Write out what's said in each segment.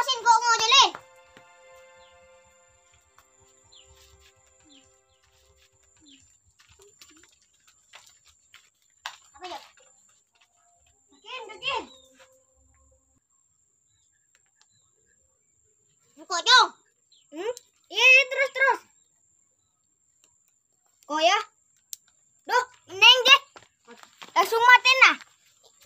Asin kok mau jeli. Apa ya? Bikin. Kok dong? Iya terus. Kok ya? Duh, neng deh. Langsung matiin nah.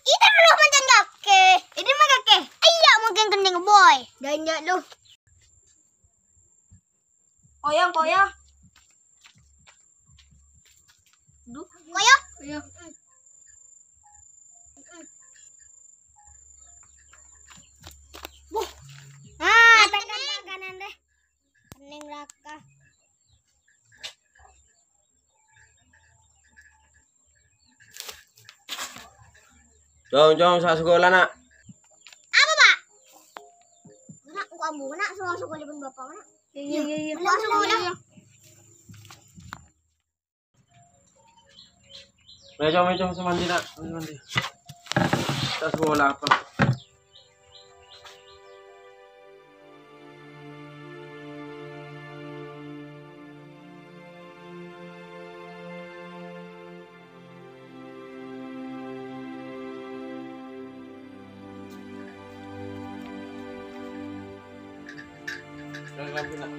Itu dulu macam kake. Ini mah kake. Iya mungkin kening boy. Dan ya lu. Koyang. Duh, koyang. Iya. Buh. Kanan deh. Kening raka. Jong, sa sekolah nak. Apa, Pak? Nak, aku ambu nak suruh sekolah pun bapak nak. Iya. Sekolah. Jom, semandi nak. Semandi. Sa sekolah apa? Nak.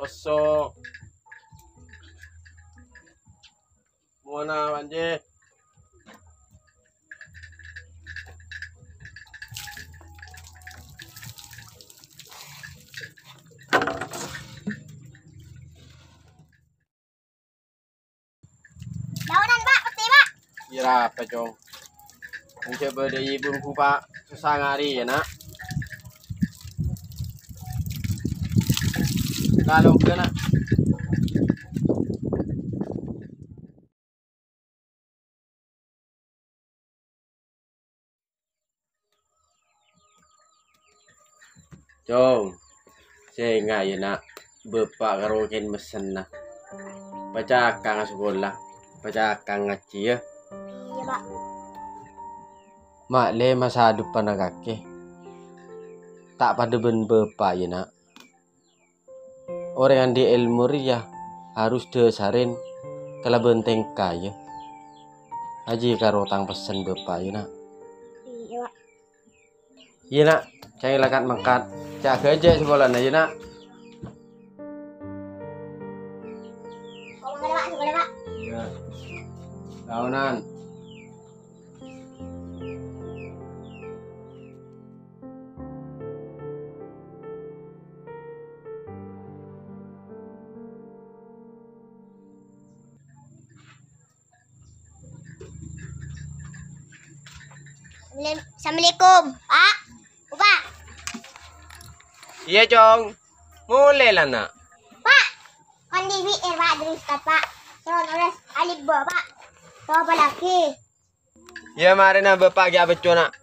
Osok. Muna manje. Daunan, Pak, peti, Pak. Kira apa, Jong? Mencoba dari ibu Pak sesangari ya, nak. Kalau ke nak. Jong, saya ingat ya nak, bapak karokin mesen nak. Baca kang sekolah, baca kang ngaji ya. Iya, Pak. Mak le masa depan kaki. Tak pada ben bapak ya nak. Orang yang di ilmu ya harus desarin kalau benteng kaya. Haji karo tang pesen bapak ya nak. Iya, Pak. Iya nak, saya lakat mangkat. Jaga aja sekolah aja nak. Kau mana, Pak? Sekolah, Pak. Iya. Tahunan. Assalamualaikum, Pak. Pak. Iya Jong, mulai lah nak. Pak. Kan di WR, Pak, dari Ustaz, Pak. Saya nulis alif ba, Pak. Tahu apa lagi? Ya mari nak bapak gak becu nak.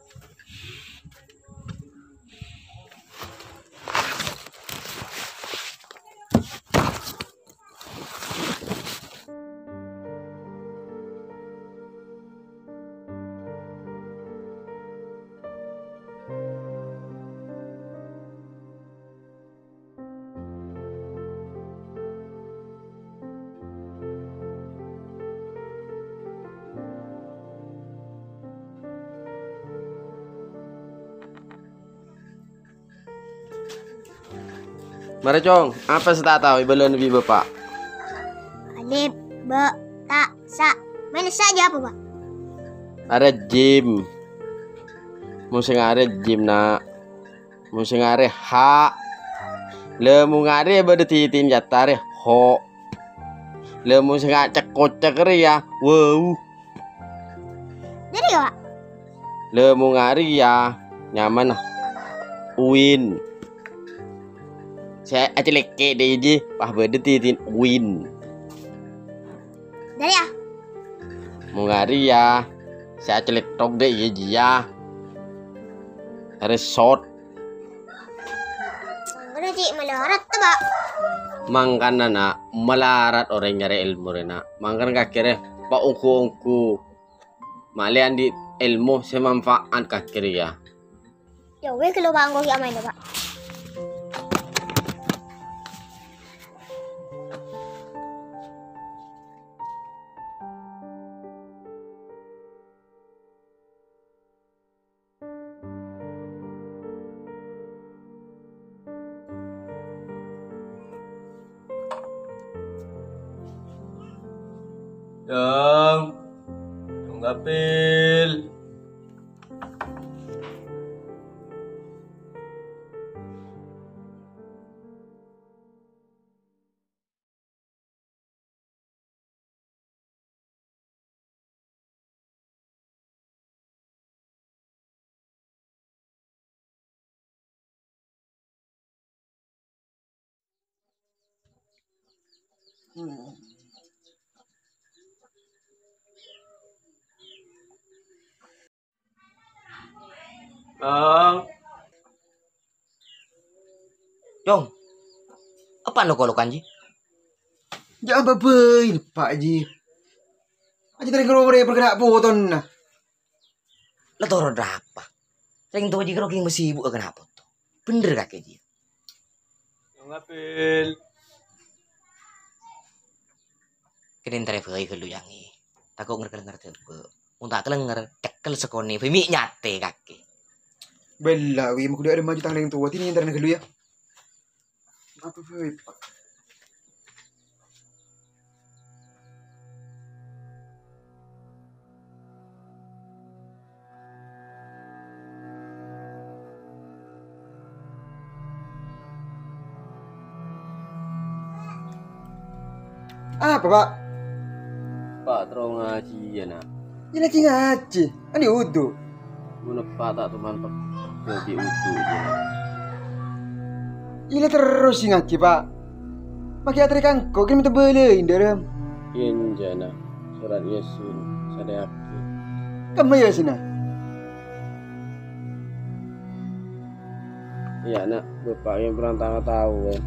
Mari Jong, apa sih tak tahu belum lebih bapak? Alif ba ta sa. Mana saja apa, Pak? Ada gym. Musim ada gym nak. Musim ada ha. Lemu ngare berarti tim jatare ho. Lemu sing cekot cekre ya. Wow. Jadi ya, Pak? Lemu ngari ya nyaman lah. Win. Saya aja leke deh je. Pah beda titin win. Dari ya? Mau ngari ya. Saya aja tok deh je ya. Resort. Udah Cik melarat tuh, Pak. Mangkana na melarat orang nyari ilmu rena. Mangkan kakire pak ungku. Malian di ilmu semanfaat kakire ya. Ya weh kalau Pak anggo main Pak. Dong ngapil. Bang, Yong, apa lo kalau kanji? Ya apa bain Pak Ji. Aja dari kerumah bergerak poton nah. Lo toro berapa? Sering tuh jika roking masih ibu kenapa tuh? Bener kakek ji. ngapil. Keren travel ke lu yang ini. Takut ngerti tuh. Untuk kelengar tekel sekoni, pemi nyate kakek. Bella wi mau kuda ada maju tangan yang tua ini ntar dulu ya. Apa bain Pak? Apa Pak? Pak terong ngaji ya nak. Ini ngaji. Ani udu. Mana pak tak tuh mantap. Jadi utuh je. Ini terus ngaji Pak. Pakai atri kangkok kan minta beli dalam. Injana surat Yasin sadaki. Kamu ya sana. Iya nak, bapak yang perantara tahu ya.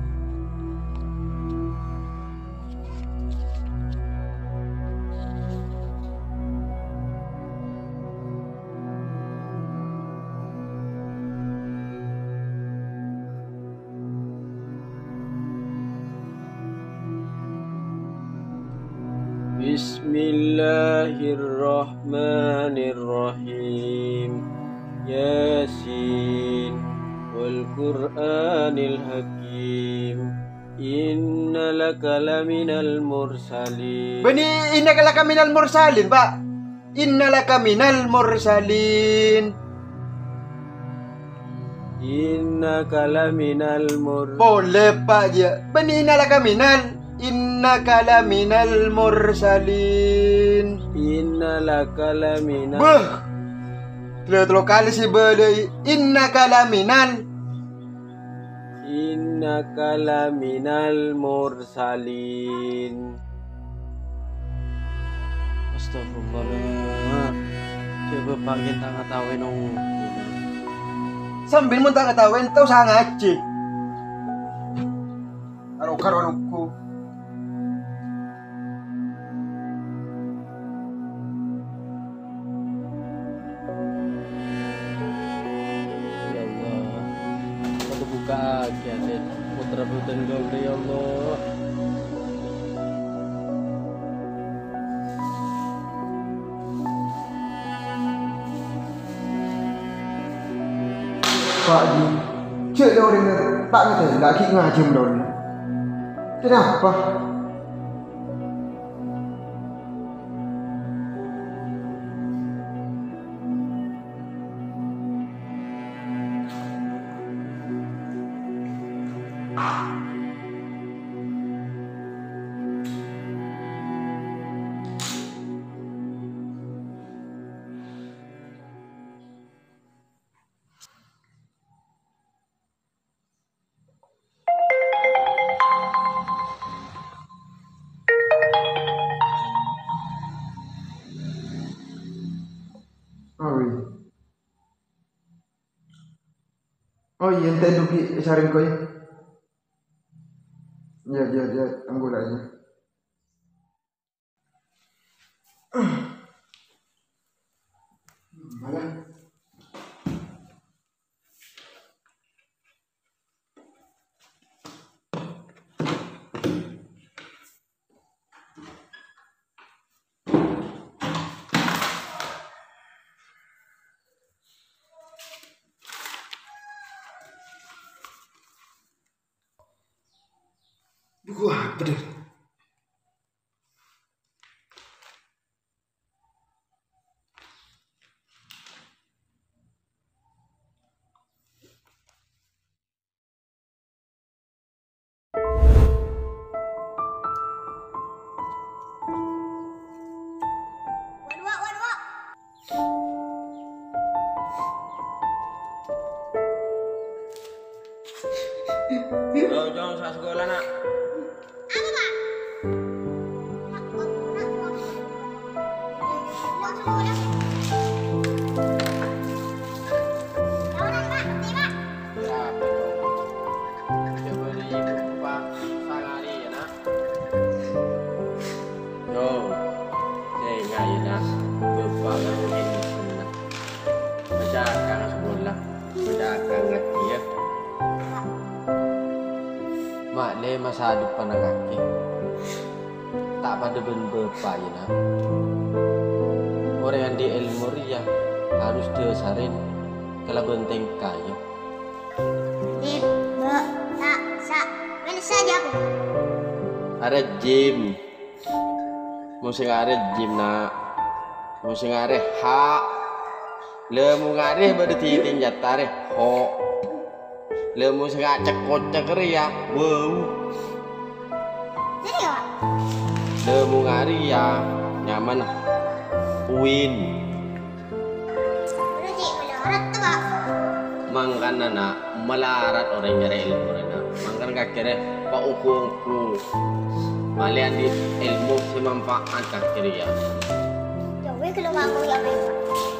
Bismillahirrahmanirrahim. Yasin wal Qur'anil Hakim. Inna laka laminal mursalin. Bani innaka minal mursalin Pak. Innalaka minal mursalin. Innaka laminal mursalin. Boleh Pak ya. Bani innalaka minal. Innaka laminal mursalin. Inna laka laminal. Beuh. Telo kali sih badai. Innaka laminal. Innaka laminal mursalin. Astagfirullah. Coba pakai tangan tahu nong. Sambil mun tak ketahuan tau sangat ngaji. Karo-karoanku. Ya Allah. Aku buka kiaset putra putri gaul ya Allah. Pak Ji, cek dah orang tak ngerti lagi ngaji mendon. Kenapa? iya ente duki isarin ko ya. Ya, anggula aja. Malah. Wah, bener. Waduh. Jangan sa sekolah nak. Apa, Pak? Lawanan, Pak. Berhenti, Pak. Ya, coba dibuka sangari ya nak. Yo, saya ngai nak bepa kalau ini nak. Baca kang sekolah, baca kang ngaji ya. Mak le masa depan kaki. Tak pada ben bepa ya nak. Orang yang di ilmu ya harus diasarin kalau benteng kaya. Ib, be, ta, sa. Mana saja aku? Ada gym. Mesti ada gym nak. Mesti ada hak. Lemu ngare berarti tinjat tarik ho. Lemu sengat cekot ya. Wow. Jadi, Pak? Lemu ngare ya nyaman. Win. Berarti melarat tuh, Pak. Mangkan nak melarat orang nyari ilmu nak. Mangkan kakek pak ukungku. Kalian di ilmu semanfaat kakek ya. Jauh kalau aku yang main, Pak.